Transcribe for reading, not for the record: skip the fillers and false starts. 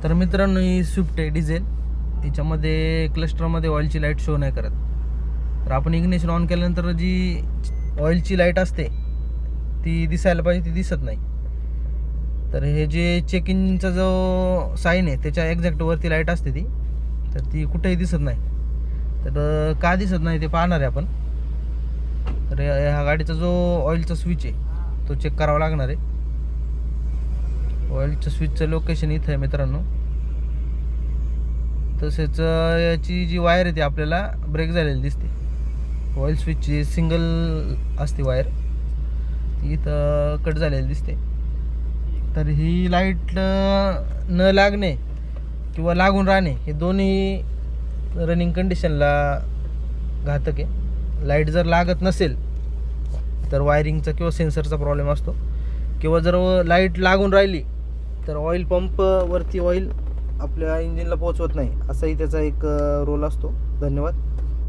तर मित्रांनो, ही स्विफ्ट आहे डिझेल. याच्यामध्ये क्लस्टरमध्ये ऑइलची लाईट शो नाही करत. तर आपण इग्निशन ऑन केल्यानंतर जी ऑइलची लाईट असते ती दिसायला पाहिजे, ती दिसत नाही. तर हे जे चेक इंचा जो साईन आहे त्याच्या एक्झॅक्ट वरती लाईट असते ती, तर ती कुठेही दिसत नाही. तर का दिसत नाही ते पाहणार आहे आपण. तर ह्या गाडीचा जो ऑइलचा स्विच आहे तो चेक करावा लागणार आहे. ऑइलच्या स्विचचं लोकेशन इथं आहे मित्रांनो. तसेच याची जी वायर आहे ती आपल्याला ब्रेक झालेली दिसते. ऑइल स्विचची सिंगल असते वायर, ती इथं कट झालेली दिसते. तर ही लाईट न लागणे किंवा लागून राहणे हे दोन्ही रनिंग कंडिशनला घातक आहे. लाईट जर लागत नसेल तर वायरिंगचा किंवा सेन्सरचा प्रॉब्लेम असतो, किंवा जर लाईट लागून राहिली तर ऑइल पंपवरती ऑइल आपल्या इंजिनला पोहोचवत नाही, असाही त्याचा एक रोल असतो. धन्यवाद.